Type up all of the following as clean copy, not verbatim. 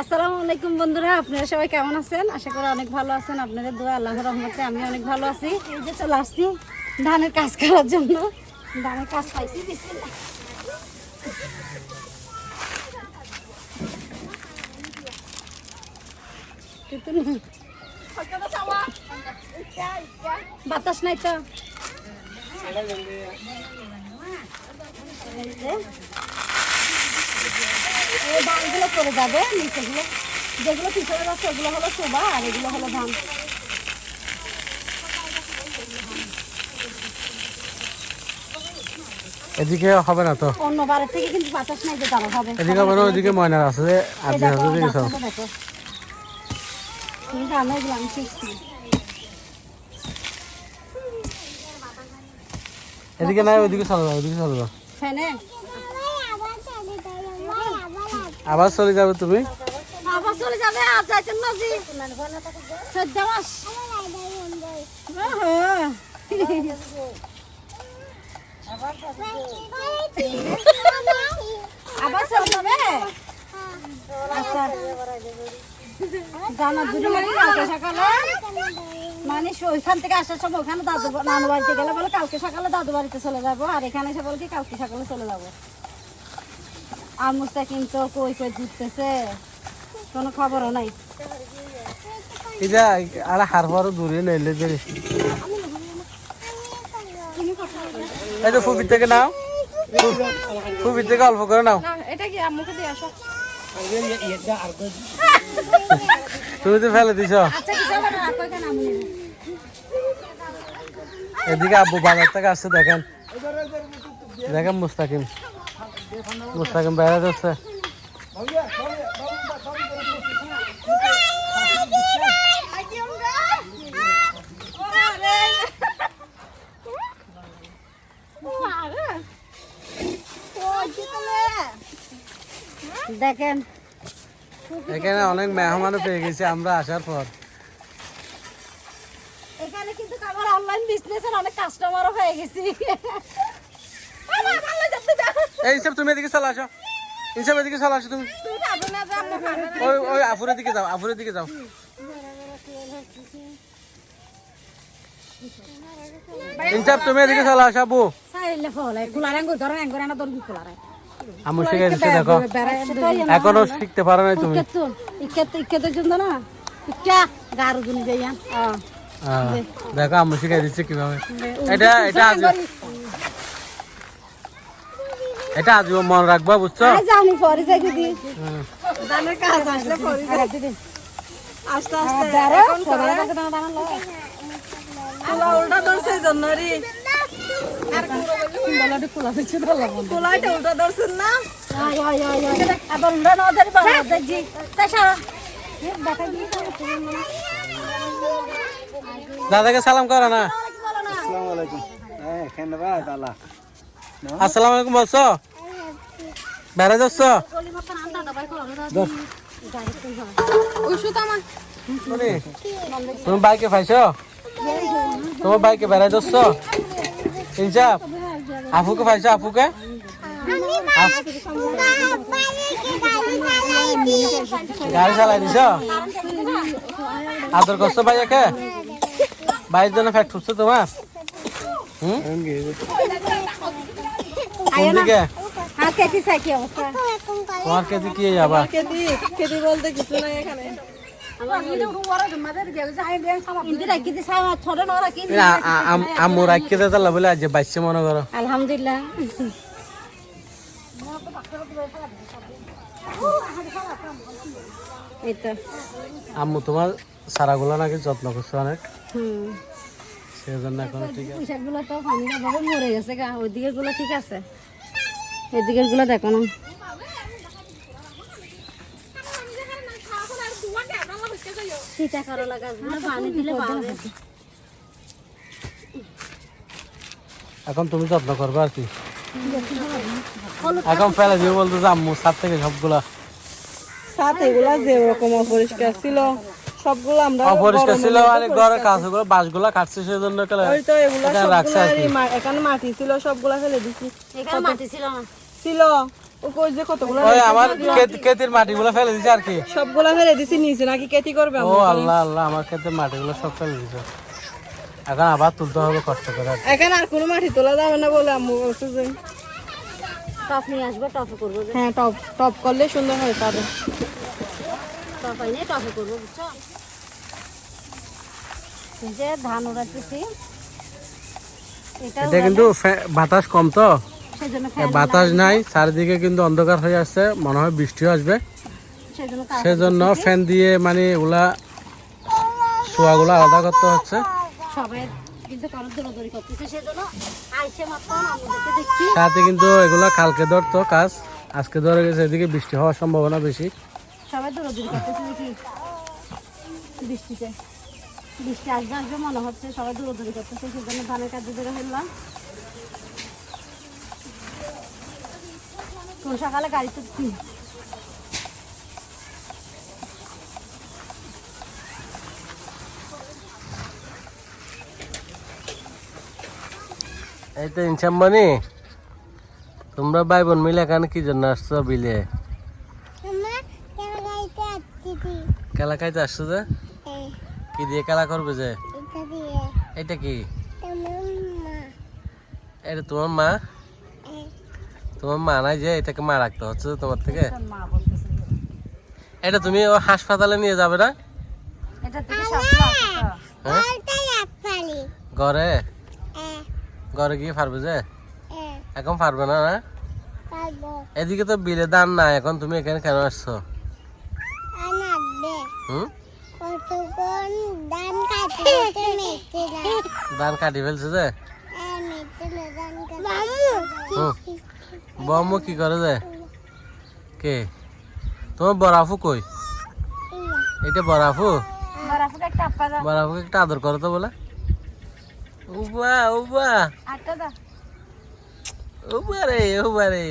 আসসালামু আলাইকুম বন্ধুরা, আপনারা সবাই কেমন আছেন? আশা করি অনেক ভালো আছেন। আপনাদের দোয়া আল্লাহর রহমতে আমি অনেক ভালো আছি। এই যে চলে আসছি ধানের কাজ করার জন্য। ধানের কাজ পাইছি। বিসমিল্লাহ। বাতাস নাই তো। এই ধানগুলো করে যাবে নিচেগুলো, যেগুলো পিছনে যাচ্ছে ওগুলো হলো শোভা আর এগুলো হলো ধান। এদিকে হবে না তো, অন্য বারের থেকে কিন্তু বাতাস নাই যে দাঁড়া হবে। এদিকে মানে ওইদিকে ময়নার আছে যে আজকে আছে দেখো সব। তুমি জানো এগুলো আমি শিখছি। এদিকে নাই, ওইদিকে চলে যাও, ওইদিকে চলে যাও। ফেনে আবার চলে যাবে তুমি। আবার চলে যাবে। আর যাইতেন না জি 14 মাস। আবার চলে যাবে। আচ্ছা জানা দুটো মানে কালকে সকালে মানে ওইখান থেকে আসার সময় ওখানে দাদু নানু বাড়িতে গেলে বলে কালকে সকালে দাদু বাড়িতে চলে যাবো, আর এখানে এসে বলে কি কালকে সকালে চলে যাবো। আর মুস্তাকিম তো কই কই ঘুরতেছে, কোনো খবরও নাই। এটা আর হারবারও দূরে লইলে যে এই তো ফুপির থেকে নাও, ফুপির থেকে অল্প করে নাও। এটা কি আম্মুকে দিয়ে আসো। তুমি তো ফেলে দিছ। আচ্ছা কি যাবে না কইখানে আম্মু নেবে। এদিকে আব্বু বাজার থেকে আসছে, দেখেন দেখেন মুস্তাকিম মুস্তাকিম বাইরে যাচ্ছে। দেখেন এখানে অনেক মেহমানও পেয়ে গেছি আমরা আসার পর। এখানে কিন্তু আমার অনলাইন বিজনেসের অনেক কাস্টমারও হয়ে গেছি। এই সব তুমি এদিকে চলে আসো, ইনসাব এদিকে চলে আসো তুমি। ওই ওই আফুরের দিকে যাও, আফুরের দিকে যাও। ইনসাব তুমি এদিকে চলে আসো আবু। আমু শিখে দিচ্ছে দেখো, এখনো শিখতে পারো নাই তুমি। দেখো আমু শিখে দিচ্ছে কিভাবে। এটা এটা আজ এটা আজ মনে রাখবা, বুঝছো? জানি পরে যাই দিদি হুম। ধানের কাজ আসলে পরে যাই দিদি আস্তে আস্তে উল্টা ধরছে জন্য রে পোলাইটা উল্টা ধরছেন না আবার উল্টা না ধরে বাবা জি চাষা দাদাকে সালাম করো না। আসসালামু আলাইকুম। হ্যাঁ কেন ভাই তালা আসসালামু আলাইকুম বলছো, বেড়ে যাচ্ছ? তুমি বাইকে পাইছো, তোমার বাইকে বেড়াই যাচ্ছ? ইনসাব আফুকে পাইছো, আফুকে গাড়ি চালাই দিছ, আদর করছো ভাইয়াকে? ভাইয়ের জন্য ফ্যাক্ট উঠছে তোমার? হুম কোন দিকে তোমার কেদি কি যাবা? খেতে বলতে কিছু নাই এখানে আম্মু রাখতে দিতাল বলে আজ বাইশে মনে করো। আলহামদুলিল্লাহ এই তো আম্মু তোমার সারাগুলো নাকি যত্ন করছো অনেক, সেজন্য এখন ঠিক আছে। পোশাকগুলো তো পানিটা ভাবে মরে গেছে গা, ওই দিকের গুলো ঠিক আছে, এদিকের গুলো দেখো না। শীতা করলা গাছগুলো পানি দিলে ভালো হবে। এখন তুমি যত্ন করবে আর কি, এখন ফেলে দিও বলতো যে আম্মু ছাদ থেকে সবগুলা। সাথ এগুলা যে রকম অপরিষ্কার ছিল সবগুলো আমরা অপরিষ্কার ছিল, আর ঘরের কাছগুলো বাঁশগুলা কাটছে সেজন্য ওই তো এগুলা রাখছে আর কি। এখানে মাটি ছিল সবগুলা ফেলে দিছি। এখানে মাটি ছিল না, ছিল ও কই যে কতগুলো ওই আমার ক্ষেতের মাটিগুলো ফেলে দিছে আর কি। সবগুলা ফেলে দিছি নিচে নাকি কেতি করবে ও আল্লাহ আল্লাহ, আমার ক্ষেতের মাটিগুলো সব ফেলে দিছে। এখন আবার তুলতে হবে কষ্ট করে। এখানে আর কোনো মাটি তোলা যাবে না বলে আম্মু বলছে যে টপ নিয়ে আসবে, টপে করবো। হ্যাঁ টপ টপ করলে সুন্দর হয় তাদের। টপ এনে টপে করবো, বুঝছো? এই যে ধান উড়াতেছি, এটা কিন্তু বাতাস কম তো, সেজন্য বাতাস নাই, চারিদিকে কিন্তু অন্ধকার হয়ে আসছে, মনে হয় বৃষ্টিও আসবে। সেজন্য সেজন্য ফ্যান দিয়ে মানে ওগুলা শোয়াগুলো আলাদা করতে হচ্ছে। সবাই কিন্তু কারো দৌড়াদৌড়ি করতেছে, সেজন্য আইসে মাত্র আমাদেরকে দেখছি। সাথে কিন্তু এগুলা কালকে ধরতো কাজ, আজকে ধরে গেছে, এদিকে বৃষ্টি হওয়ার সম্ভাবনা বেশি। সবাই দৌড়াদৌড়ি করতেছে নাকি বৃষ্টিতে, বৃষ্টি আসবে আসবে মনে হচ্ছে, সবাই দৌড়াদৌড়ি করতেছে, সেজন্য ধানের কাজে ধরে ফেললাম। কোন সকালে গাড়িতে এই তো ইনসাম্মানি, তোমরা ভাই বোন মিলে এখানে কি জন্য আসছো বিলে? খেলা খাইতে আসছো যে? কি দিয়ে খেলা করবে যে? এটা কি? এটা তোমার মা? তোমার মা নাই যে, এটাকে মা রাখতে হচ্ছে তোমার থেকে? মা বলতেছে এটা তুমি ও হাসপাতালে নিয়ে যাবে না? এটা থেকে সবগুলো আছে তো। হ্যাঁ? ঘরে ঘরে গিয়ে পারবে যে? এখন পারবে না না? এদিকে তো বিলে ধান না, এখন তুমি এখানে কেন আসছো? হুম, ধান কাটি ফেলছে যে? বম্মু কি করে যে? কে তোমার বরাফু কই? এটা বরাফু? বরাফুকে একটা আপ্পা দাও, বরাফুকে একটা আদর করো তো বলে। উবা উবা আটটা দাও। উবারে উবারে,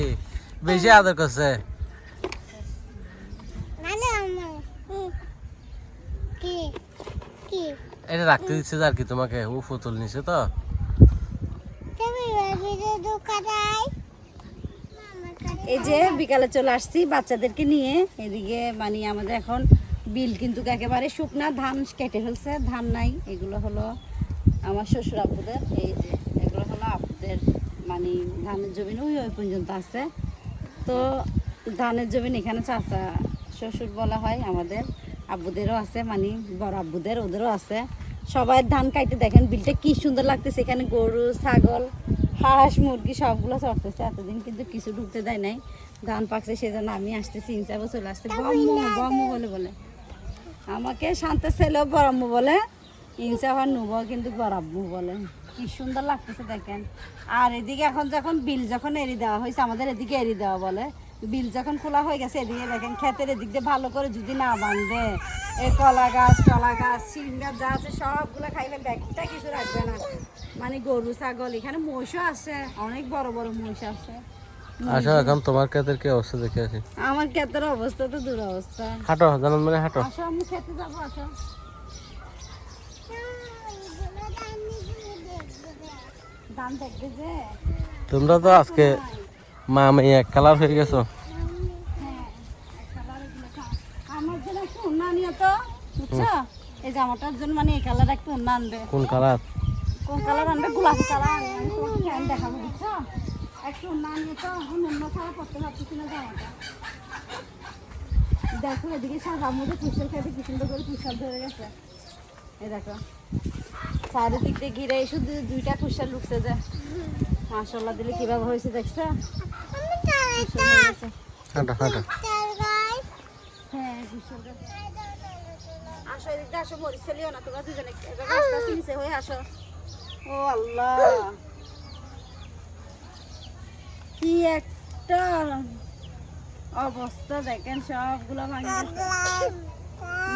বেশি আদর করছে। এটা রাখতে দিচ্ছে আর কি তোমাকে, ও ফুতুল নিছে তো। এই যে বিকালে চলে আসছি বাচ্চাদেরকে নিয়ে, এদিকে মানে আমাদের এখন বিল কিন্তু একেবারে শুকনা, ধান কেটে ফেলছে, ধান নাই। এগুলো হলো আমার শ্বশুর আব্বুদের, এই যে এগুলো হলো আব্বুদের মানে ধানের জমিন ওই ওই পর্যন্ত আছে। তো ধানের জমিন এখানে চাচা শ্বশুর বলা হয় আমাদের, আব্বুদেরও আছে, মানে বড় আব্বুদের, ওদেরও আছে। সবাই ধান কাটতে দেখেন বিলটা কি সুন্দর লাগতেছে, এখানে গরু ছাগল হাঁস মুরগি সবগুলো চড়তেছে। এতদিন কিন্তু কিছু ঢুকতে দেয় নাই, ধান পাকছে সেজন্য আমি আসতেছি, ইনসাবও চলে আসছে, বম্মু বম্মু বলে বলে আমাকে, শান্ত ছেলেও বরাম্মু বলে, ইনসাফ আর নুবো কিন্তু বরাব্বু বলে। কি সুন্দর লাগতেছে দেখেন। আর এদিকে এখন যখন বিল যখন এড়ি দেওয়া হয়েছে, আমাদের এদিকে এড়ি দেওয়া বলে, বিল যখন খোলা হয়ে গেছে, এদিকে দেখেন ক্ষেতের এদিক দিয়ে ভালো করে যদি না বাঁধে, এই কলা গাছ টলা গাছ শিম গাছ যা আছে সবগুলো খাইলে ব্যাগটা কিছু রাখবে না। মানে গরু ছাগল, এখানে মহিষও আছে, অনেক বড় বড় মহিষ আছে। আসো এখন তোমার ক্ষেতের কি অবস্থা দেখে আসি। আমার ক্ষেতের অবস্থা তো দুরবস্থা। হাঁটো জানান মানে হাঁটো। আসো আমি খেতে যাবো, আসো। ধান দেখবে যে তোমরা তো আজকে মা মেয়ে এক কালার হয়ে গেছো। আমার জন্য একটু উন্না নিয়ে তো, বুঝছো? এই জামাটার জন্য মানে এই কালার একটু উন্না আনবে। কোন কালার? কোন কালার আনবে? গোলাপি কালার। আমি তোমাকে ফ্যান দেখাবো, বুঝছো? একটু উন্না নিয়ে তো, এখন উন্না ছাড়া পড়তে পারতেছি না জামাটা। দেখো এদিকে সাজার মধ্যে কুশল খেতে কি সুন্দর করে কুশল ধরে গেছে। এই দেখো চারিদিক দিয়ে ঘিরে শুধু দুইটা কুশল লুকছে যে, মাশাআল্লাহ দিলে কিভাবে হয়েছে দেখছো? হাঁটো হাঁটো। হ্যাঁ কুশল গাছ। আসো এদিকে আসো, মরিচ ফেলিও না তোমরা দুজনে, এবার রাস্তা নিচে হয়ে আসো। ও আল্লাহ কি একটা অবস্থা দেখেন, সবগুলো ভাঙে গেছে।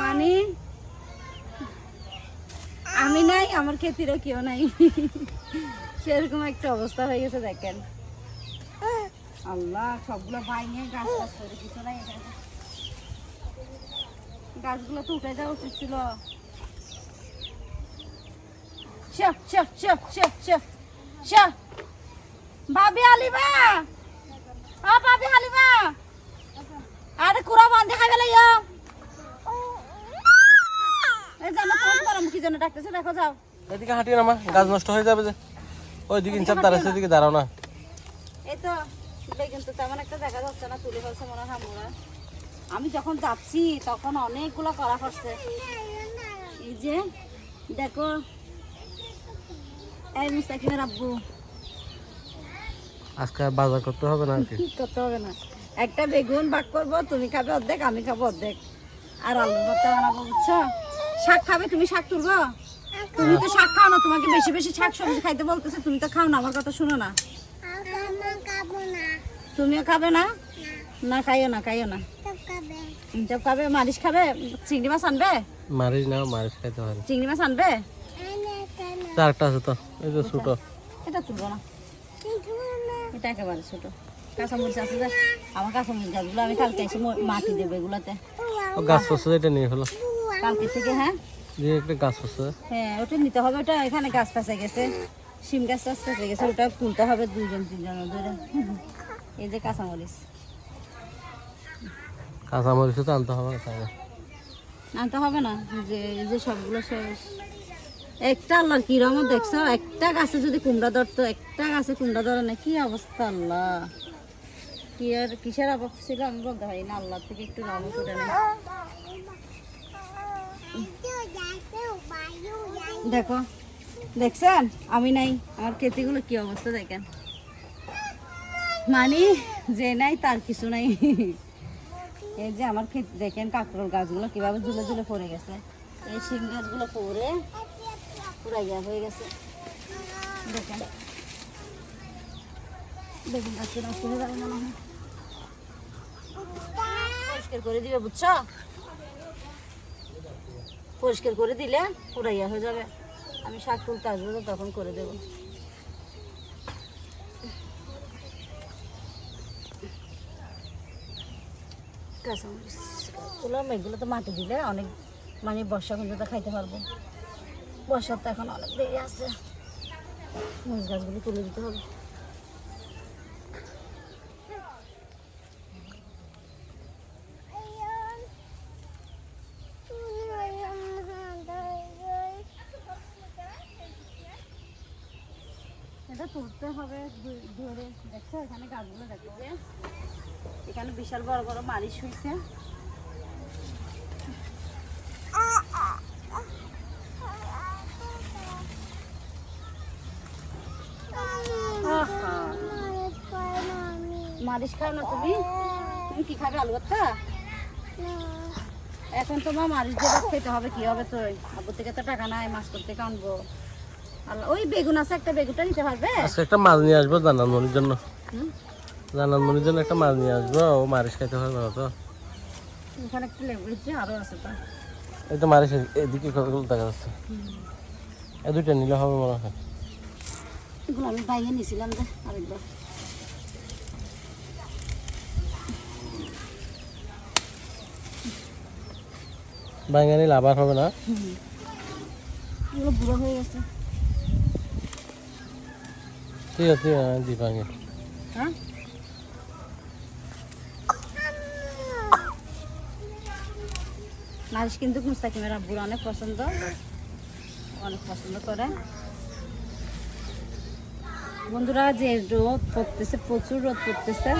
মানে আমি নাই, আমার ক্ষেতিরও কেউ নাই, সেরকম একটা অবস্থা হয়ে গেছে দেখেন। আল্লাহ সবগুলো ভাঙে গাছ গাছ করে কিছু নাই এখানে। গাছগুলো তো উঠে যাওয়া উচিত ছিল। ভাবি আলিমা, ও পাপি হালিমা আরে কুড়া বান্ধে খাইবে লাইও এই জানো তোমার গরম কি জন্য ডাকতেছে দেখো যাও এদিকে হাঁটিয়ে নামা গাছ নষ্ট হয়ে যাবে যে ওইদিকে ইনসাফ দাঁড়াচ্ছে এদিকে দাঁড়াও না এই তো বেগুন তো তেমন একটা দেখা যাচ্ছে না তুলে ফেলছে মনে হয় আমরা আমি যখন যাচ্ছি তখন অনেকগুলো করা পড়ছে এই যে দেখো এই মুস্তাকিমের আব্বু আজকে আর বাজার করতে হবে না আর কি করতে হবে না একটা বেগুন ভাগ করবো তুমি খাবে অর্ধেক আমি খাবো অর্ধেক আর আলু ভর্তা বানাবো বুঝছো শাক খাবে তুমি শাক তুলবো তুমি তো শাক খাও না তোমাকে বেশি বেশি শাক সবজি খাইতে বলতেছে তুমি তো খাও না আমার কথা শুনো না তুমিও খাবে না না খাইও না ইনচাপ খাবে মারিশ খাবে চিংড়ি মাছ আনবে মারিস না মারিস খাইতে হয় চিংড়ি মাছ আনবে চারটা আছে তো এই যে ছোট এটা তুলবো না এটা একেবারে ছোট কাঁচামরিচ আছে যে আমার কাঁচামরিচ গাছগুলো আমি কালকে এসে মাটি দেবো এগুলাতে ও গাছ পড়ছে এটা নিয়ে ফেলো কালকে থেকে হ্যাঁ যে একটা গাছ পড়ছে হ্যাঁ ওটা নিতে হবে ওটা এখানে গাছ ফেঁসে গেছে শিম গাছ টাছ ফেঁসে গেছে ওটা তুলতে হবে দুইজন তিনজন ধরে এই যে কাঁচামরিচ কাঁচামরিচ তো আনতে হবে তাই না আনতে হবে না যে এই যে সবগুলো শেষ একটা আল্লাহর কি রকম দেখছো একটা গাছে যদি কুমড়া ধরতো একটা গাছে কুমড়া ধরে না কি অবস্থা আল্লাহ কি আর কিসের অভাব ছিল আমি বলতে পারি না আল্লাহ থেকে একটু রহমত করে নেই দেখো দেখছেন আমি নাই আমার ক্ষেতিগুলো কি অবস্থা দেখেন মানে যে নাই তার কিছু নাই এই যে আমার ক্ষেত দেখেন কাঁকরোল গাছগুলো কিভাবে ঝুলে ঝুলে পড়ে গেছে এই শিম গাছগুলো পড়ে পুরাইয়া হয়ে গেছে দেখেন বেগুন গাছটা নষ্ট হয়ে যাবে মনে হয় পরিষ্কার করে দিবে বুঝছো পরিষ্কার করে দিলে পুরাইয়া হয়ে যাবে আমি শাক তুলতে আসবো তো তখন করে দেবো কাঁচামরিচ তুলাম এগুলো তো মাটি দিলে অনেক মানে বর্ষা পর্যন্ত খাইতে পারবো বর্ষার তো এখন অনেক দেরি আছে মরিচ গাছগুলো তুলে দিতে হবে এটা তুলতে হবে ধরে দেখছো এখানে গাছগুলো দেখো যে এখানে বিশাল বড় বড় মারিচ হয়েছে মারিচ খাও না তুমি তুমি কি খাবে আলু ভর্তা এখন তোমার মারিচ দিয়ে খেতে হবে কি হবে তো আব্বু থেকে তো টাকা নাই মাছ করতে আনবো আল্লাহ ওই বেগুন আছে একটা বেগুনটা নিতে পারবে আজকে একটা মাছ নিয়ে আসবো জানানমনির জন্য জানানমনির জন্য একটা মাছ নিয়ে আসবো ও মারিচ খাইতে পারবে না তো এখানে একটা লেবু দিচ্ছে আরো আছে তো এই তো মারিচ এদিকে কতগুলো দেখা যাচ্ছে এই দুইটা নিলে হবে মনে হয় এগুলো আমি বাইরে নিয়েছিলাম যে আরেকবার বাইঙ্গা নিলে আবার হবে না এগুলো বুড়ো হয়ে গেছে ঠিক আছে দিবাঙ্গে হ্যাঁ মারিচ কিন্তু মুস্তাকিমের আব্বুর অনেক পছন্দ করে বন্ধুরা যে রোদ পড়তেছে প্রচুর রোদ পড়তেছে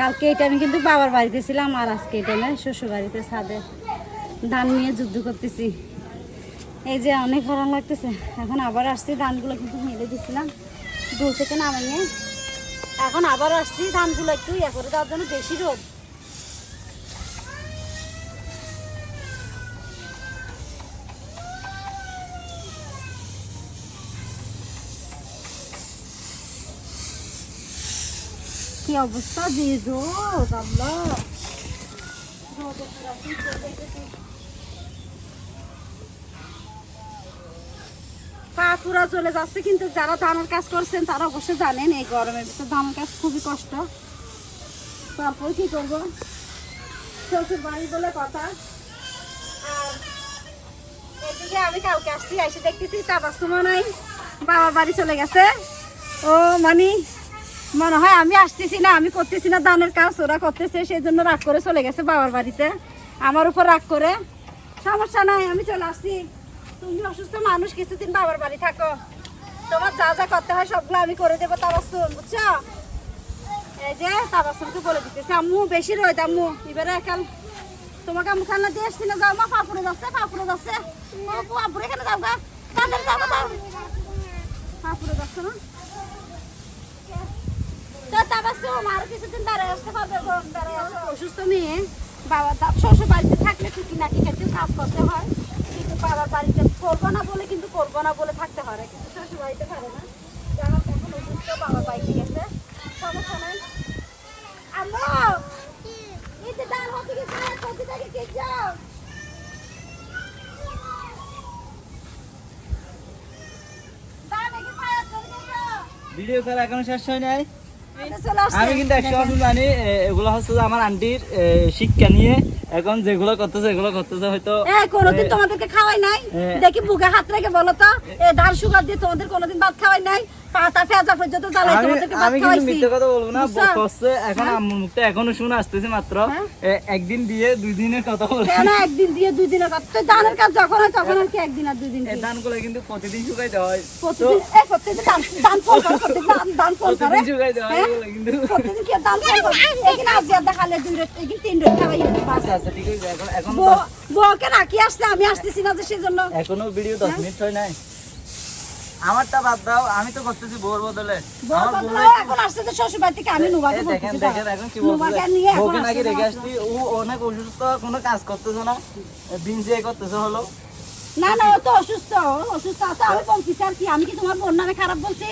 কালকে এই টাইমে কিন্তু বাবার বাড়িতে ছিলাম আর আজকে এই টাইমে শ্বশুর বাড়িতে ছাদে ধান নিয়ে যুদ্ধ করতেছি এই যে অনেক গরম লাগতেছে এখন আবার আসছি ধানগুলো কিন্তু মেলে দিছিলাম দূর থেকে নামিয়ে এখন আবার আসছি ধানগুলো একটু ইয়ে করে দেওয়ার জন্য বেশি রোদ কি অবস্থা যে রোদ আল্লাহ পা পুরা চলে যাচ্ছে কিন্তু যারা ধানের কাজ করছেন তারা অবশ্যই জানেন এই গরমের ভিতরে ধানের কাজ খুবই কষ্ট তারপর কি করবো শ্বশুর বাড়ি বলে কথা আর এদিকে আমি কালকে আসছি এসে দেখতেছি তাবাস্তমা নাই বাবার বাড়ি চলে গেছে ও মানে মনে হয় আমি আসতেছি না, আমি করতেছি না ধানের কাজ, ওরা করতেছে, সেই জন্য রাগ করে চলে গেছে বাবার বাড়িতে, আমার উপর রাগ করে। সমস্যা নাই, আমি চলে আসছি। তুমি অসুস্থ মানুষ, কিছুদিন বাবার বাড়ি থাকো, তোমার যা যা করতে হয় সবগুলো আমি করে দেবো। তাবাসসুম, বুঝছো? এই যে তাবাসসুমকে বলে দিতেছি, আম্মু বেশি রোদ, আম্মু এবারে একাল তোমাকে আম্মু খান্না দিয়ে আসছি না, যাও মা, পাপুরে যাচ্ছে, পাপুরে যাচ্ছে, পাপুরে এখানে যাও গা, তাড়াতাড়ি যাও গা, পাপুরে যাচ্ছে না তো। তাবাসসুম আর কিছুদিন দাঁড়ায় আসতে পারবে, দাঁড়ায় আসো। অসুস্থ মেয়ে, বাবা শ্বশুর বাড়িতে থাকলে টুকি নাকি ক্ষেত্রে কাজ করতে হয়, কিন্তু বাবার বাড়িতে করবো না বলে, কিন্তু করবো না বলে থাকতে হয়, কিন্তু শ্বশুর বাড়িতে পারে না। আমার তখন অসুস্থ, বাবার বাড়িতে গেছে, সমস্যা নাই। আম্মু এই যে ডাল হতে গেছে, কত টাকা কে যাও ডাল নাকি পায়া চলে যাও, ভিডিও করা এখনো শেষ হয় নাই। চলে আসছে। আমি কিন্তু একটা কথা জানি, এগুলো হচ্ছে যে আমার আন্টির শিক্ষা নিয়ে এখন যেগুলো করতেছে হয়তো কোনোদিন তোমাদেরকে খাওয়াই নাই, দেখি বুকে হাত রেখে বলো তো, ডাল সুগার দিয়ে তোমাদের কোনোদিন ভাত খাওয়াই নাই, পাতা ফেজা পর্যন্ত জ্বালাই তোমাদেরকে ভাত আমি কিন্তু খাওয়াইছি। মিথ্যে কথা বলবো না, বুঝছো? করছে এখন আম্মুর মুখে এখনো শুনে আসতেছে মাত্র। একদিন দিয়ে 2 দিনের কথা বলছে। কেন একদিন দিয়ে 2 দিনের কথা? তো ধানের কাজ যখন হয় তখন আর কি একদিন আর 2 দিন এই কি? ধানগুলো কিন্তু প্রতিদিন শুকাইতে হয়, প্রতিদিন ধান ফল করে, ধান ফল করে, প্রতিদিন শুকাইতে হয় হ্যাঁ? এগুলো কিন্তু। প্রতিদিন কি ধান ফল করে? এখানে আজ আর দেখালে 2 রোজ, এখানে 3 রোজ খাওয়াই হবে, বাস। আচ্ছা ঠিক আছে, এখন বউকে রাখি আসতে, আমি আসতেছি না যে সেজন্য। এখনো ভিডিও 10 মিনিট হয় নাই। আমারটা বাদ দাও, আমি তো করতেছি বউর বদলে। বউ আমার বউ বদলে এখন আসছে তো শ্বশুর বাড়ি থেকে, আমি নুবাকে দেখেন বলতেছি দেখেন এখন কি বলছে, নুবাকে নিয়ে এখন বউকে নাকি আসছে রেখে না। আসছি, ও অনেক অসুস্থ, কোনো কাজ করতেছে না, দিন যে করতেছে হলো। না না, ও তো অসুস্থ, অসুস্থ আছে। আমি বলতেছি আর কি, আমি কি তোমার বোন নামে খারাপ বলছি?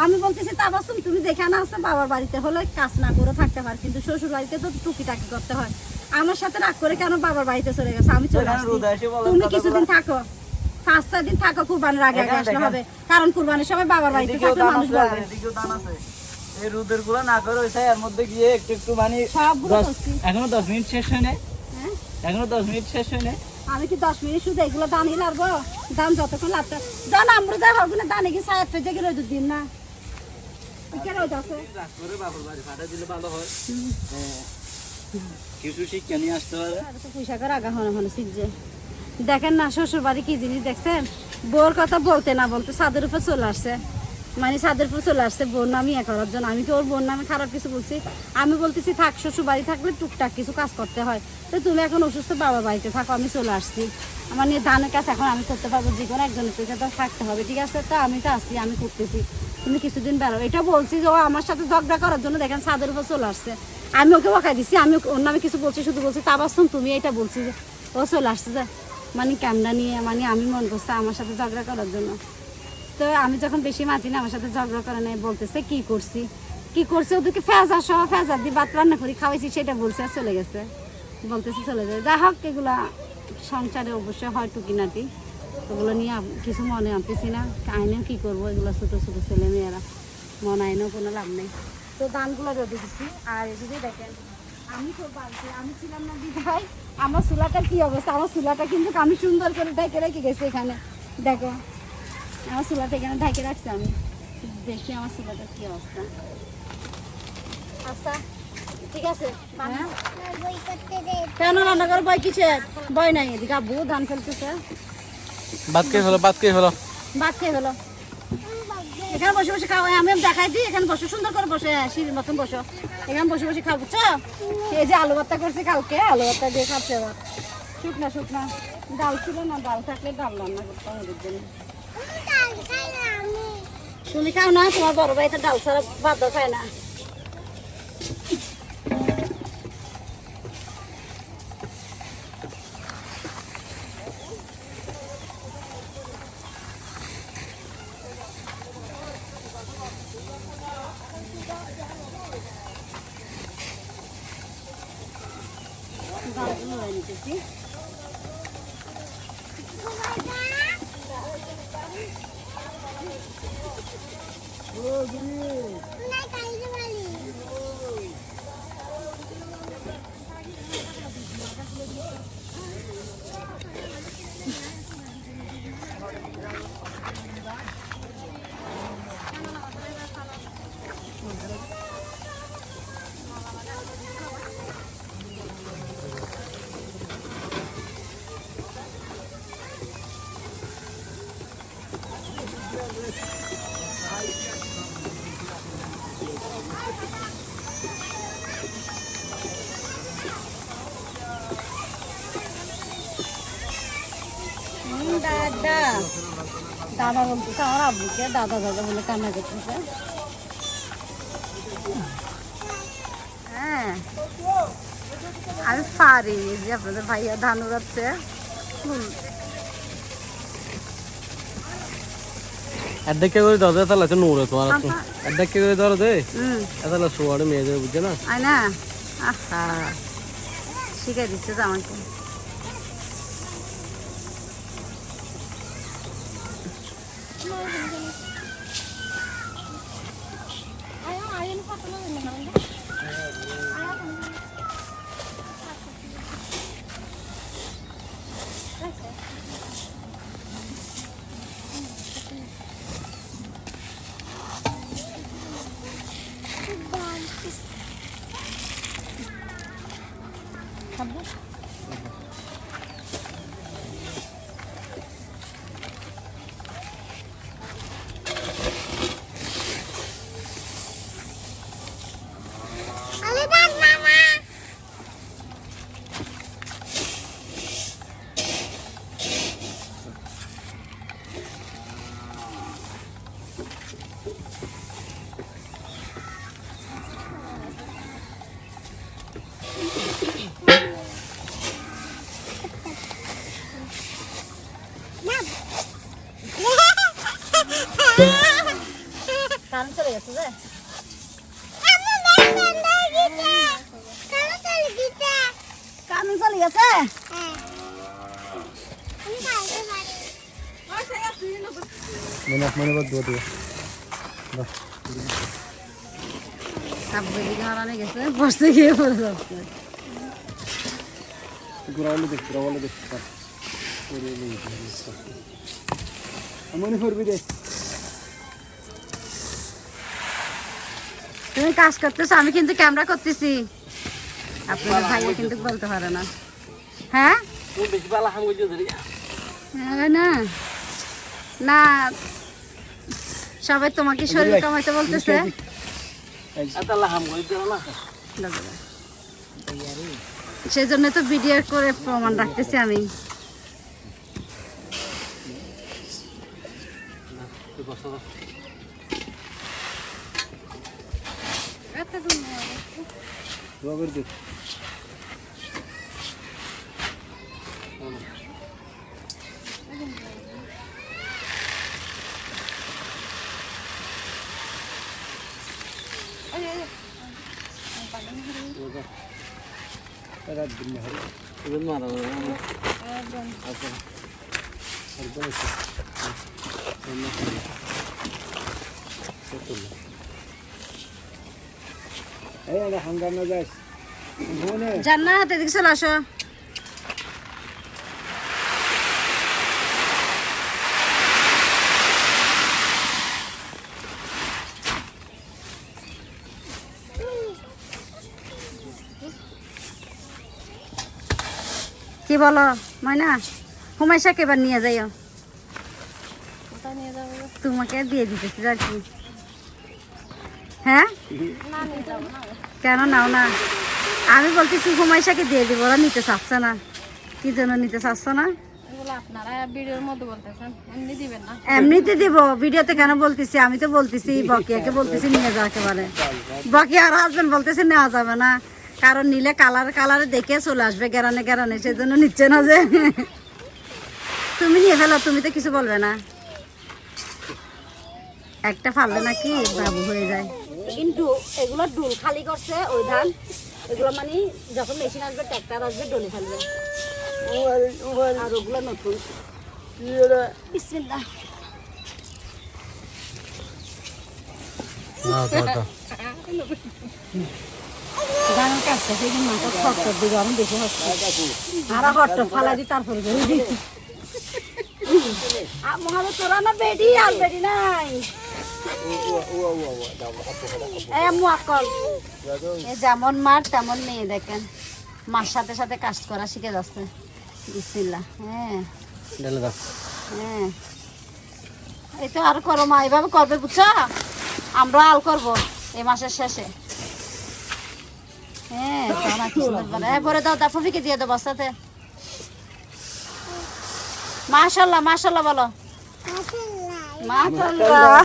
আমি বলতেছি তাবাসসুম, তুমি যেখানে আসছো বাবার বাড়িতে হলে কাজ না করে থাকতে পার, কিন্তু শ্বশুর বাড়িতে তো টুকিটাকি করতে হয়। আমার সাথে রাগ করে কেন বাবার বাড়িতে চলে গেছে? আমি চলে এখানে আসছি, রোদে এসে বলেন তুমি কথাগুলো। কিছুদিন থাকো, 5-6 দিন থাকো, কুরবানির আগে আগে এখানে আসলে দেখেন। হবে, কারণ কুরবানির সময় বাবার বাড়িতে এদিকেও থাকলে দান মানুষ আছে, বলবে। এদিকেও দান আছে। এই রোদের গুলো না করে ওই এর মধ্যে গিয়ে একটু একটু মানে সবগুলো করছি। এখনো 10 মিনিট শেষ হয় নাই, হ্যাঁ? এখনো 10 মিনিট শেষ হয় নাই। আমি কি 10 মিনিট শুধু এগুলো দানই লাগবো? দান যতক্ষণ লাগতো দান, আমরা যাই হবে না, দানে কি সায়াত পেয়ে গেলে রোদ দিন না, কে রোদ আছে? রাগ করে বাবার বাড়ি ফাটা দিলে ভালো হয়। কিছু শিক্ষা নিয়ে আসতে পারে। পয়সা করে আগা হনে হনে শিখছে। দেখেন না শ্বশুর বাড়ি কি জিনিস দেখছেন? বউর কথা বলতে না বলতে ছাদের উপর চলে আসছে, মানে ছাদের উপর চলে আসছে বোন নামে ইয়ে করার জন্য। আমি কি ওর বোন নামে খারাপ কিছু বলছি? আমি বলতেছি থাক, শ্বশুর বাড়ি থাকলে টুকটাক কিছু কাজ করতে হয়, তো তুমি এখন অসুস্থ, বাবার বাড়িতে থাকো, আমি চলে আসছি। আমার নিয়ে ধানের কাজ এখন আমি করতে পারবো, যে কোনো একজনের পয়সা তো থাকতে হবে, ঠিক আছে? তো আমি তো আসছি, আমি করতেছি, তুমি কিছুদিন বেরো। এটা বলছি যে ও আমার সাথে ঝগড়া করার জন্য দেখেন ছাদের উপর চলে আসছে। আমি ওকে বকাই দিচ্ছি, আমি ওর নামে কিছু বলছি, শুধু বলছি তাবাসসুম তুমি এটা বলছি যে ও চলে আসছে যে মানে ক্যামেরা নিয়ে, মানে আমি মন করছে আমার সাথে ঝগড়া করার জন্য। তো আমি যখন বেশি মাতি না, আমার সাথে ঝগড়া করে নেই, বলতেছে কি করছি কি করছে, ওদেরকে ফেজা সহ ফেজা দিয়ে ভাত রান্না করে খাওয়াইছি, সেটা বলছে আর চলে গেছে, বলতেছে চলে যায়। যাই হোক, এগুলা সংসারে অবশ্যই হয় টুকিনাটি, ওগুলো নিয়ে কিছু মনে আনতেছি না, আইনেও কি করবো, এগুলো ছোটো ছোটো ছেলে মেয়েরা, মনে আইনেও কোনো লাভ নেই। তো ধানগুলো রোদে দিচ্ছি। আর এদিকে দেখেন আমি তো বাড়িতে আমি ছিলাম না দিদি ভাই, আমার চুলাটার কি অবস্থা? আমার চুলাটা কিন্তু আমি সুন্দর করে ঢেকে রেখে গেছি এখানে, দেখো আমার চুলাটা এখানে ঢেকে রাখছি আমি, দেখি আমার চুলাটার কি অবস্থা। আচ্ছা ঠিক আছে, হ্যাঁ? কেন রান্না করে বই কিসের বই নাই? এদিকে আব্বু ধান ফেলতেছে, ভাত খেয়ে ফেলো, ভাত খেয়ে ফেলো। ভাত খেয়ে হলো, এখানে বসে বসে খাও, আমি দেখাই দিই, এখানে বসো, সুন্দর করে বসে, সিঁড়ির মতন বসো, এখানে বসে বসে খাও, বুঝছো? এই যে আলু ভর্তা করছি কালকে, আলু ভর্তা দিয়ে খাচ্ছে এবার, শুকনা শুকনা ডাল ছিল না, ডাল থাকলে ডাল রান্না করতাম ওদের জন্য। তুমি খাও না? তোমার বড় ভাই তো ডাল ছাড়া ভাত খায় না। ডালগুলো হয়ে নিতেছি। এটা দাদা বলতেছে আমার আব্বুকে দাদা দাদা বলে কান্না করতেছে। হ্যাঁ আমি পারি যে আপনাদের ভাইয়া ধান উড়াচ্ছে। এডকে করে দাও তাহলে তো নোরে তোমার আছে এডকে করে দাও দে তাহলে সোয়ারে মেয়ে যাবে বুঝছ না আয় না আহা শিখাই দিচ্ছে তো আমাকে। কান চলে গেছে যে কান চলে গেছে। মনে বাদ দো দে আব্বু দিকে হারানে গেছে বসতে গিয়ে পড়ে যাচ্ছে। গুরাওলে দেখ মনে করবি দে তুমি কাজ করতেছো আমি কিন্তু ক্যামেরা করতেছি আপনাদের ভাইয়া কিন্তু বলতে পারে না। হ্যাঁ কোন বেশি পালা হাম কইতে ধরি না না সবাই তোমাকে শরীর কমাইতে বলতেছে। তাহলে হাম কইতে না সেজন্য তো ভিডিও করে প্রমাণ রাখতেছি আমি। জান্নাত এদিকে চলে আসো। কি বলো ময়না হুমাইশাকে এবার নিয়ে যাইও। তোমাকে দিয়ে দিতেছি আর কি। হ্যাঁ কেন নাও না আমি বলতেছি হুমাইশাকে দিয়ে দিব ওরা নিতে চাচ্ছে না কি জন্য নিতে চাচ্ছে না। এমনিতে দিব ভিডিওতে কেন বলতেছি আমি তো বলতেছি বকিয়াকে বলতেছি নিয়ে যাও একেবারে। বকিয়া আর হাজবেন্ড বলতেছে নেওয়া যাবে না কারণ নিলে কালারে দেখে চলে আসবে গেরানে সেজন্য নিচ্ছে না যে। তুমি নিয়ে ফেলো তুমি তো কিছু বলবে না একটা ফাললে নাকি বাবু হয়ে যায়। কিন্তু এগুলো ডুল খালি করছে ওই ধান এগুলো মানে যখন মেশিন আসবে ট্রাক্টর আসবে ডলে ফেলবে আর ওগুলো নতুন। বিসমিল্লাহ ধানের কাজটা সেদিন মাথা খট্টর দিকে আমি দেখে হচ্ছে আর হট্টর ফালাই দিই তারপরে মহাবে তোরা না বেডি আর বেডি নাই যেমন মার তেমন মেয়ে দেখেন মার সাথে সাথে কাজ করা শিখে যাচ্ছে। বিসমিল্লাহ হ্যাঁ হ্যাঁ এই তো আর করো মা এইভাবে করবে বুঝছো আমরা আল করবো এই মাসের শেষে। হ্যাঁ পরে দাও তারপর ফিকে দিয়ে দেবো বস্তাতে। মাশাআল্লাহ মাশাআল্লাহ বলো মাশাআল্লাহ